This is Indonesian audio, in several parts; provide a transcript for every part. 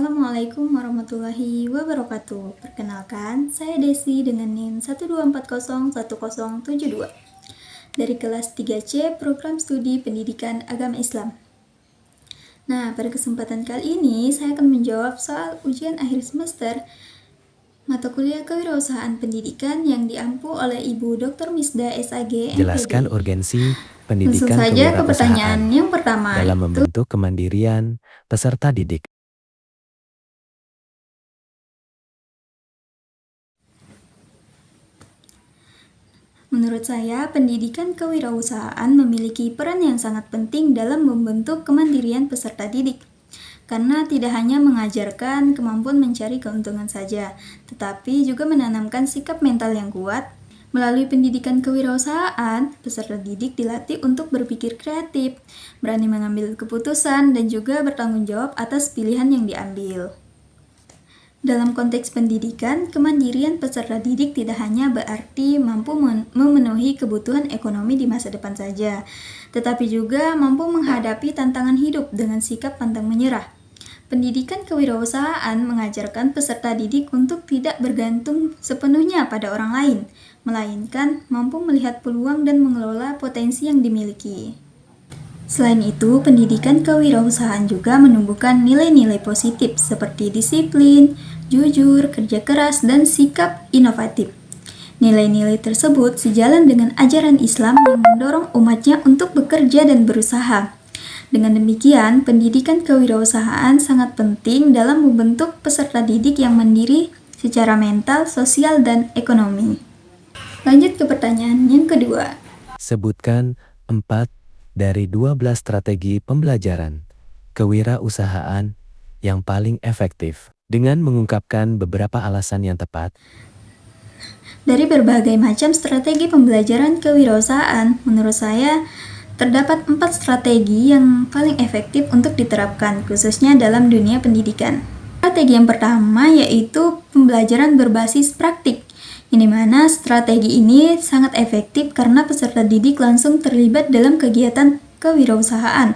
Assalamualaikum warahmatullahi wabarakatuh. Perkenalkan, saya Desi dengan NIM 124010072 dari kelas 3C Program Studi Pendidikan Agama Islam. Nah, pada kesempatan kali ini saya akan menjawab soal ujian akhir semester mata kuliah Kewirausahaan Pendidikan yang diampu oleh Ibu Dr. Misda SAG MPD. Jelaskan urgensi Langsung pendidikan saja ke pertanyaan kewirausahaan yang pertama, dalam membentuk kemandirian peserta didik. menurut saya, pendidikan kewirausahaan memiliki peran yang sangat penting dalam membentuk kemandirian peserta didik. Karena tidak hanya mengajarkan kemampuan mencari keuntungan saja, tetapi juga menanamkan sikap mental yang kuat. Melalui pendidikan kewirausahaan, peserta didik dilatih untuk berpikir kreatif, berani mengambil keputusan, dan juga bertanggung jawab atas pilihan yang diambil. Dalam konteks pendidikan, kemandirian peserta didik tidak hanya berarti mampu memenuhi kebutuhan ekonomi di masa depan saja, tetapi juga mampu menghadapi tantangan hidup dengan sikap pantang menyerah. Pendidikan kewirausahaan mengajarkan peserta didik untuk tidak bergantung sepenuhnya pada orang lain, melainkan mampu melihat peluang dan mengelola potensi yang dimiliki. Selain itu, pendidikan kewirausahaan juga menumbuhkan nilai-nilai positif seperti disiplin, jujur, kerja keras, dan sikap inovatif. Nilai-nilai tersebut sejalan dengan ajaran Islam yang mendorong umatnya untuk bekerja dan berusaha. Dengan demikian, pendidikan kewirausahaan sangat penting dalam membentuk peserta didik yang mandiri secara mental, sosial, dan ekonomi. Lanjut ke pertanyaan yang kedua. Sebutkan 4 dari 12 strategi pembelajaran kewirausahaan yang paling efektif dengan mengungkapkan beberapa alasan yang tepat. Dari berbagai macam strategi pembelajaran kewirausahaan, menurut saya terdapat 4 strategi yang paling efektif untuk diterapkan, khususnya dalam dunia pendidikan. Strategi yang pertama yaitu pembelajaran berbasis praktik, yang dimana strategi ini sangat efektif karena peserta didik langsung terlibat dalam kegiatan kewirausahaan,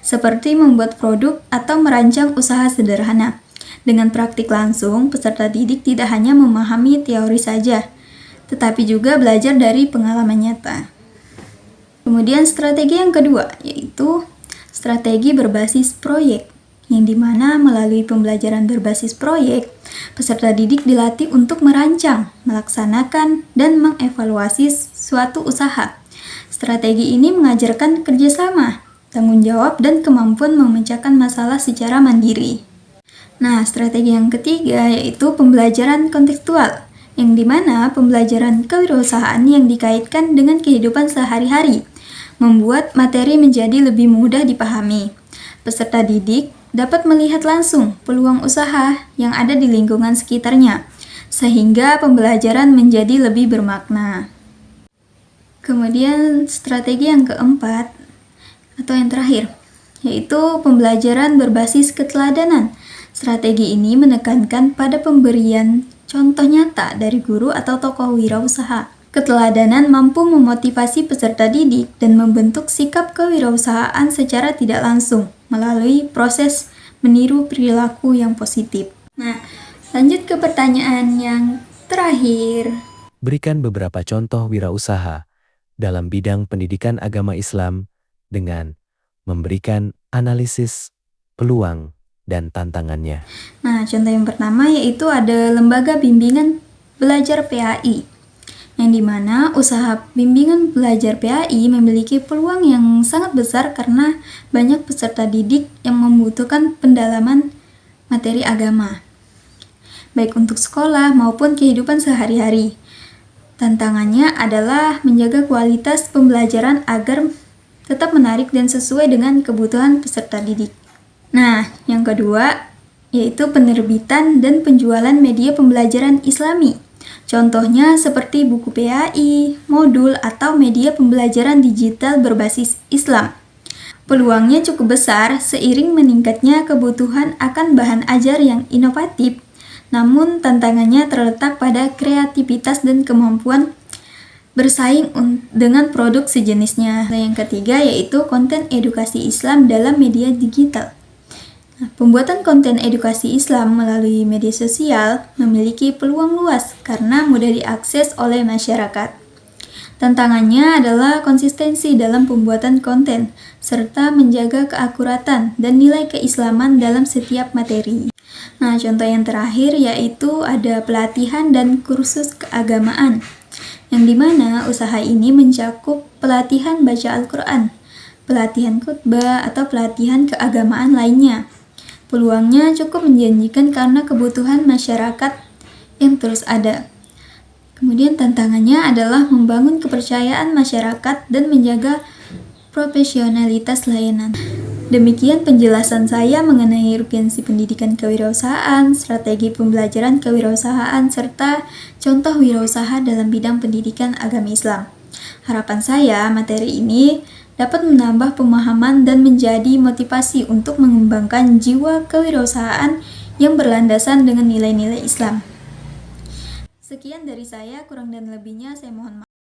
seperti membuat produk atau merancang usaha sederhana. Dengan praktik langsung, peserta didik tidak hanya memahami teori saja, tetapi juga belajar dari pengalaman nyata. Kemudian strategi yang kedua yaitu strategi berbasis proyek, yang dimana melalui pembelajaran berbasis proyek, peserta didik dilatih untuk merancang, melaksanakan, dan mengevaluasi suatu usaha. Strategi ini mengajarkan kerjasama, tanggung jawab, dan kemampuan memecahkan masalah secara mandiri. Nah, strategi yang ketiga yaitu pembelajaran kontekstual, yang dimana pembelajaran kewirausahaan yang dikaitkan dengan kehidupan sehari-hari, membuat materi menjadi lebih mudah dipahami. Peserta didik dapat melihat langsung peluang usaha yang ada di lingkungan sekitarnya, sehingga pembelajaran menjadi lebih bermakna. Kemudian strategi yang keempat, atau yang terakhir, yaitu pembelajaran berbasis keteladanan. Strategi ini menekankan pada pemberian contoh nyata dari guru atau tokoh wirausaha. Keteladanan mampu memotivasi peserta didik dan membentuk sikap kewirausahaan secara tidak langsung melalui proses meniru perilaku yang positif. Nah, lanjut ke pertanyaan yang terakhir. Berikan beberapa contoh wirausaha dalam bidang pendidikan agama Islam dengan memberikan analisis peluang dan tantangannya. Nah, contoh yang pertama yaitu ada lembaga bimbingan belajar PAI, yang dimana usaha bimbingan belajar PAI memiliki peluang yang sangat besar karena banyak peserta didik yang membutuhkan pendalaman materi agama, baik untuk sekolah maupun kehidupan sehari-hari. Tantangannya adalah menjaga kualitas pembelajaran agar tetap menarik dan sesuai dengan kebutuhan peserta didik. Nah, yang kedua yaitu penerbitan dan penjualan media pembelajaran Islami. Contohnya seperti buku PAI, modul, atau media pembelajaran digital berbasis Islam. Peluangnya cukup besar seiring meningkatnya kebutuhan akan bahan ajar yang inovatif, namun tantangannya terletak pada kreativitas dan kemampuan bersaing dengan produk sejenisnya. Yang ketiga yaitu konten edukasi Islam dalam media digital. Pembuatan konten edukasi Islam melalui media sosial memiliki peluang luas karena mudah diakses oleh masyarakat. Tantangannya adalah konsistensi dalam pembuatan konten, serta menjaga keakuratan dan nilai keislaman dalam setiap materi. Nah, contoh yang terakhir yaitu ada pelatihan dan kursus keagamaan, yang dimana usaha ini mencakup pelatihan baca Al-Quran, pelatihan khutbah, atau pelatihan keagamaan lainnya. Peluangnya cukup menjanjikan karena kebutuhan masyarakat yang terus ada. Kemudian tantangannya adalah membangun kepercayaan masyarakat dan menjaga profesionalitas layanan. Demikian penjelasan saya mengenai urgensi pendidikan kewirausahaan, strategi pembelajaran kewirausahaan, serta contoh wirausaha dalam bidang pendidikan agama Islam. Harapan saya materi ini dapat menambah pemahaman dan menjadi motivasi untuk mengembangkan jiwa kewirausahaan yang berlandasan dengan nilai-nilai Islam. Sekian dari saya, kurang dan lebihnya saya mohon maaf.